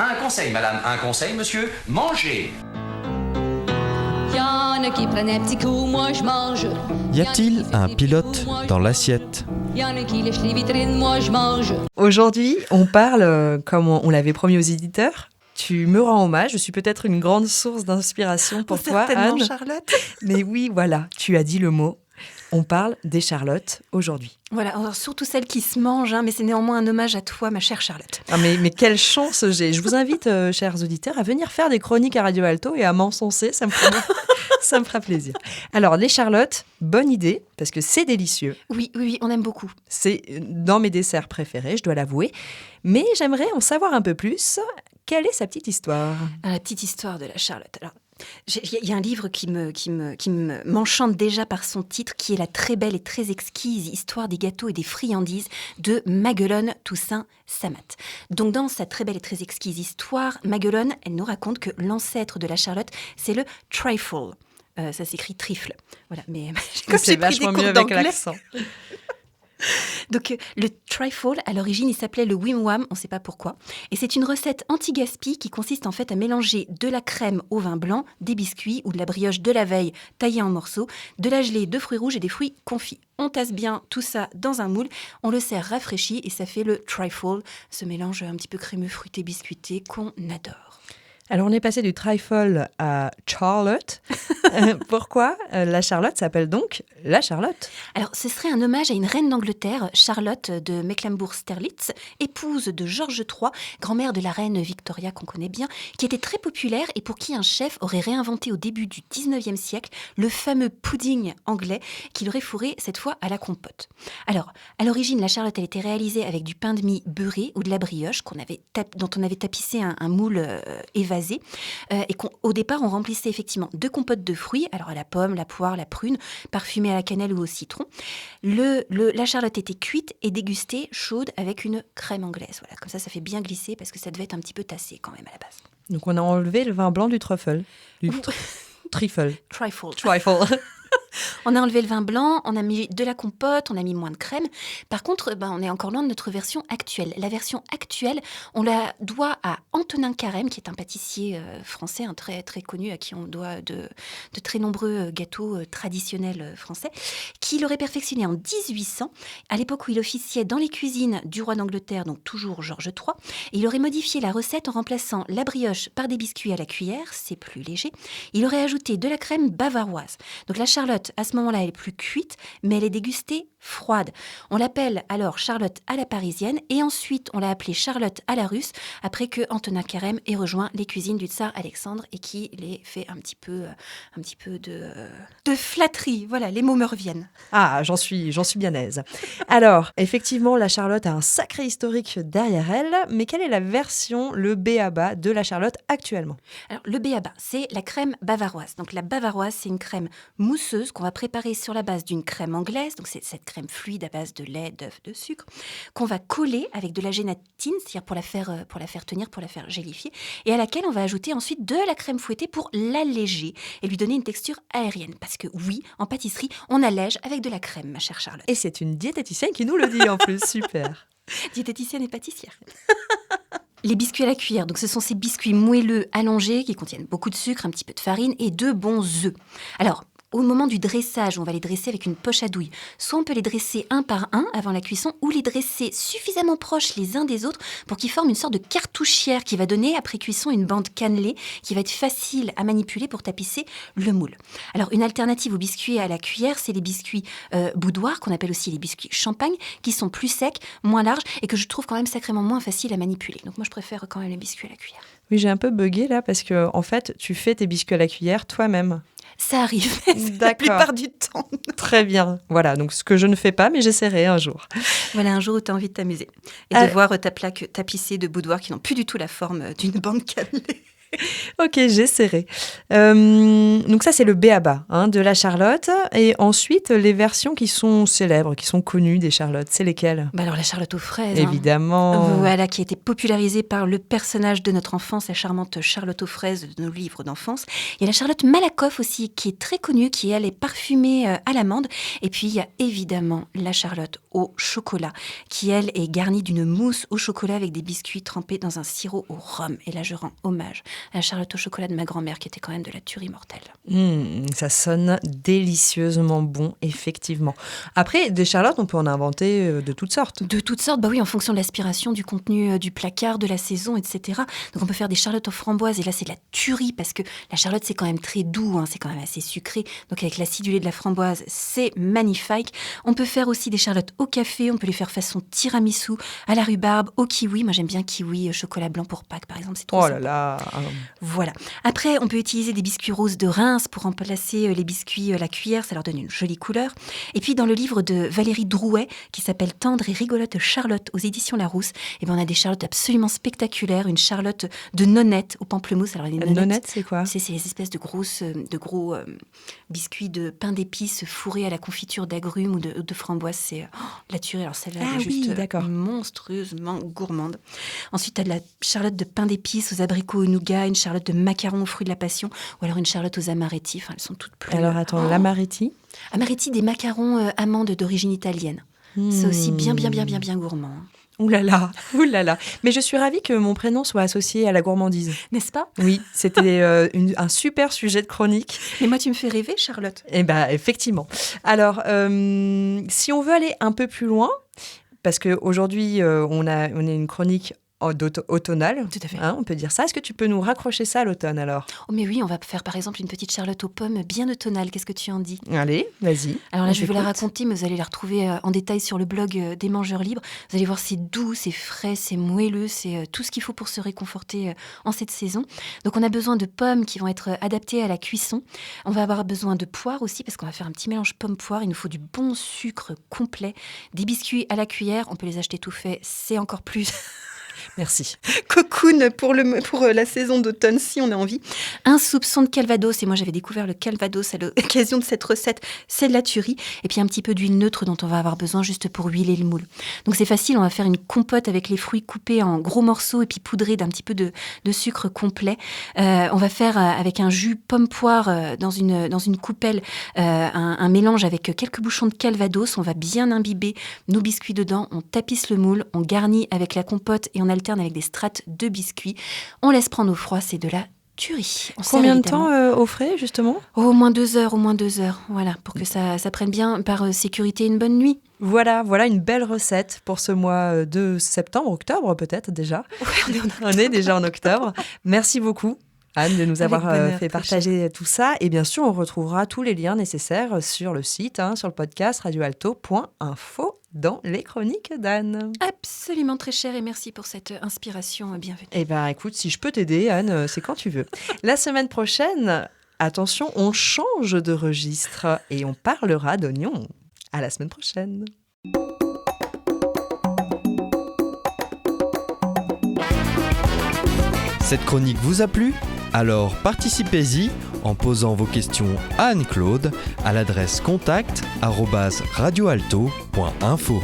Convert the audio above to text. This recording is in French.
Un conseil, madame, un conseil, monsieur, mangez. Y'en a qui prennent un petit coup, moi je mange. Y a-t-il un pilote dans l'assiette ? Y'en a qui lèchent les vitrines, moi je mange. Aujourd'hui, on parle, comme on l'avait promis aux éditeurs, tu me rends hommage, je suis peut-être une grande source d'inspiration pour toi, Certainement, Anne. Charlotte. Mais oui, voilà, tu as dit le mot. On parle des Charlottes aujourd'hui. Voilà, alors, surtout celles qui se mangent, mais c'est néanmoins un hommage à toi, ma chère Charlotte. Ah, mais quelle chance j'ai. Je vous invite, chers auditeurs, à venir faire des chroniques à Radio Alto et à m'encenser, ça me fera plaisir. Alors, les Charlottes, bonne idée, parce que c'est délicieux. Oui, on aime beaucoup. C'est dans mes desserts préférés, je dois l'avouer. Mais j'aimerais en savoir un peu plus. Quelle est sa petite histoire ? La petite histoire de la Charlotte. Alors, il y a un livre qui m'enchante déjà par son titre, qui est la très belle et très exquise histoire des gâteaux et des friandises de Maguelone Toussaint Samat. Donc, dans sa très belle et très exquise histoire, Maguelone, elle nous raconte que l'ancêtre de la Charlotte, c'est le trifle. Ça s'écrit trifle. Voilà, mais comme c'est j'ai pris des vachement cours mieux avec d'anglais. l'accent. Donc, le trifle, à l'origine, il s'appelait le Wim Wam, on ne sait pas pourquoi. Et c'est une recette anti-gaspi qui consiste en fait à mélanger de la crème au vin blanc, des biscuits ou de la brioche de la veille taillée en morceaux, de la gelée de fruits rouges et des fruits confits. On tasse bien tout ça dans un moule, on le sert rafraîchi et ça fait le trifle, ce mélange un petit peu crémeux, fruité, biscuité qu'on adore. Alors, on est passé du trifle à Charlotte. Pourquoi la Charlotte s'appelle donc la Charlotte ? Alors, ce serait un hommage à une reine d'Angleterre, Charlotte de Mecklembourg-Strelitz, épouse de George III, grand-mère de la reine Victoria qu'on connaît bien, qui était très populaire et pour qui un chef aurait réinventé au début du 19e siècle le fameux pudding anglais qu'il aurait fourré cette fois à la compote. Alors, à l'origine, la Charlotte, elle était réalisée avec du pain de mie beurré ou de la brioche dont on avait tapissé un moule évasé. Et qu'au départ, on remplissait effectivement de compotes de fruits, alors à la pomme, la poire, la prune, parfumée à la cannelle ou au citron. La Charlotte était cuite et dégustée chaude avec une crème anglaise. Voilà, comme ça fait bien glisser parce que ça devait être un petit peu tassé quand même à la base. Donc, on a enlevé le vin blanc du truffle. Trifle. Trifle. On a enlevé le vin blanc, on a mis de la compote, on a mis moins de crème. Par contre, on est encore loin de notre version actuelle. La version actuelle, on la doit à Antonin Carême, qui est un pâtissier français, très, très connu, à qui on doit de très nombreux gâteaux traditionnels français, qui l'aurait perfectionné en 1800, à l'époque où il officiait dans les cuisines du roi d'Angleterre, donc toujours George III. Et il aurait modifié la recette en remplaçant la brioche par des biscuits à la cuillère, c'est plus léger. Il aurait ajouté de la crème bavaroise. Donc la Charlotte, à ce moment-là, elle est plus cuite, mais elle est dégustée froide. On l'appelle alors Charlotte à la parisienne et ensuite on l'a appelée Charlotte à la russe après que Antonin Carême ait rejoint les cuisines du tsar Alexandre et qui les fait un petit peu de flatterie. Voilà, les mots me reviennent. Ah, j'en suis bien aise. Alors, effectivement, la Charlotte a un sacré historique derrière elle, mais quelle est la version, le b.a.-ba de la Charlotte actuellement ? Alors, le b.a.-ba, c'est la crème bavaroise. Donc, la bavaroise, c'est une crème mousseuse qu'on va préparer sur la base d'une crème anglaise. Donc, c'est cette crème fluide à base de lait, d'œuf, de sucre, qu'on va coller avec de la gélatine, c'est-à-dire pour la faire tenir, pour la faire gélifier, et à laquelle on va ajouter ensuite de la crème fouettée pour l'alléger et lui donner une texture aérienne. Parce que oui, en pâtisserie, on allège avec de la crème, ma chère Charlotte. Et c'est une diététicienne qui nous le dit en plus, super. Diététicienne et pâtissière. Les biscuits à la cuillère, donc ce sont ces biscuits moelleux allongés qui contiennent beaucoup de sucre, un petit peu de farine et de bons œufs. Alors, au moment du dressage, on va les dresser avec une poche à douille. Soit on peut les dresser un par un avant la cuisson, ou les dresser suffisamment proches les uns des autres pour qu'ils forment une sorte de cartouchière qui va donner après cuisson une bande cannelée qui va être facile à manipuler pour tapisser le moule. Alors une alternative aux biscuits à la cuillère, c'est les biscuits boudoir, qu'on appelle aussi les biscuits champagne, qui sont plus secs, moins larges et que je trouve quand même sacrément moins faciles à manipuler. Donc moi je préfère quand même les biscuits à la cuillère. Oui, j'ai un peu bugué là parce que en fait, tu fais tes biscuits à la cuillère toi-même. Ça arrive, D'accord. la plupart du temps. Très bien. Voilà, donc ce que je ne fais pas, mais j'essaierai un jour. Voilà, un jour où tu as envie de t'amuser. Et de voir ta plaque tapissée de boudoir qui n'ont plus du tout la forme d'une bande cannelée. Ok, j'essaierai. Donc ça, c'est le b.a.-ba de la Charlotte. Et ensuite, les versions qui sont célèbres, qui sont connues des Charlottes, c'est lesquelles ? Alors la Charlotte aux fraises. Évidemment. Voilà, qui a été popularisée par le personnage de notre enfance, la charmante Charlotte aux fraises de nos livres d'enfance. Il y a la Charlotte Malakoff aussi, qui est très connue, qui elle est parfumée à l'amande. Et puis il y a évidemment la Charlotte au chocolat, qui elle est garnie d'une mousse au chocolat avec des biscuits trempés dans un sirop au rhum. Et là, je rends hommage à la Charlotte au chocolat de ma grand-mère, qui était quand même de la tuerie mortelle. Ça sonne délicieusement bon, effectivement. Après, des Charlottes, on peut en inventer de toutes sortes. De toutes sortes, bah oui, en fonction de l'aspiration, du contenu du placard, de la saison, etc. Donc on peut faire des Charlottes aux framboises, et là c'est de la tuerie, parce que la Charlotte c'est quand même très doux, c'est quand même assez sucré. Donc avec l'acidulé de la framboise, c'est magnifique. On peut faire aussi des Charlottes au café, on peut les faire façon tiramisu, à la rhubarbe, au kiwi. Moi j'aime bien kiwi, chocolat blanc pour Pâques par exemple, c'est trop sympa. Oh là là. Voilà. Après, on peut utiliser des biscuits roses de Reims pour remplacer les biscuits à la cuillère, ça leur donne une jolie couleur. Et puis dans le livre de Valérie Drouet, qui s'appelle Tendre et rigolote Charlotte aux éditions Larousse, on a des Charlottes absolument spectaculaires, une Charlotte de nonnettes au pamplemousse. Alors les nonnettes, c'est quoi ? C'est les espèces de gros biscuits de pain d'épices fourrés à la confiture d'agrumes ou de framboises. C'est la tuerie. Alors celle-là, elle est juste monstrueusement gourmande. Ensuite, tu as de la Charlotte de pain d'épices aux abricots au nougat, une Charlotte de macarons aux fruits de la passion, ou alors une Charlotte aux amaretti. Enfin, elles sont toutes plus... Alors attends, l'amaretti ? Amaretti, des macarons amandes d'origine italienne. C'est aussi bien gourmand. Ouh là là. Mais je suis ravie que mon prénom soit associé à la gourmandise. N'est-ce pas ? Oui, c'était un super sujet de chronique. Et moi, tu me fais rêver, Charlotte. Eh bien, effectivement. Alors, si on veut aller un peu plus loin, parce qu'aujourd'hui, on a une chronique automnale. Tout à fait. On peut dire ça. Est-ce que tu peux nous raccrocher ça à l'automne alors ? Oh mais oui, on va faire par exemple une petite Charlotte aux pommes bien automnale. Qu'est-ce que tu en dis ? Allez, vas-y. Alors là, je vais vous la raconter, mais vous allez la retrouver en détail sur le blog des Mangeurs Libres. Vous allez voir, c'est doux, c'est frais, c'est moelleux, c'est tout ce qu'il faut pour se réconforter en cette saison. Donc on a besoin de pommes qui vont être adaptées à la cuisson. On va avoir besoin de poires aussi, parce qu'on va faire un petit mélange pomme-poire. Il nous faut du bon sucre complet, des biscuits à la cuillère. On peut les acheter tout faits, c'est encore plus... Merci. Cocoon pour la saison d'automne, si on a envie. Un soupçon de calvados, et moi j'avais découvert le calvados à l'occasion de cette recette, c'est de la tuerie. Et puis un petit peu d'huile neutre dont on va avoir besoin juste pour huiler le moule. Donc c'est facile, on va faire une compote avec les fruits coupés en gros morceaux et puis poudrés d'un petit peu de sucre complet. On va faire avec un jus pomme-poire dans une coupelle un mélange avec quelques bouchons de calvados. On va bien imbiber nos biscuits dedans, on tapisse le moule, on garnit avec la compote et on alterne avec des strates de biscuits. On laisse prendre au froid, c'est de la tuerie. Combien de temps au frais, justement ? Au moins 2 heures. Voilà, pour que ça prenne bien par sécurité une bonne nuit. Voilà une belle recette pour ce mois de octobre peut-être déjà. Ouais, on est déjà en octobre. Merci beaucoup, Anne, de nous avoir fait partager tout ça. Et bien sûr, on retrouvera tous les liens nécessaires sur le site, sur le podcast radioalto.info dans les chroniques d'Anne. Absolument, très cher, et merci pour cette inspiration bienvenue. Eh bien, écoute, si je peux t'aider, Anne, c'est quand tu veux. La semaine prochaine, attention, on change de registre et on parlera d'oignons. À la semaine prochaine. Cette chronique vous a plu ? Alors participez-y en posant vos questions à Anne-Claude à l'adresse contact@radioalto.info.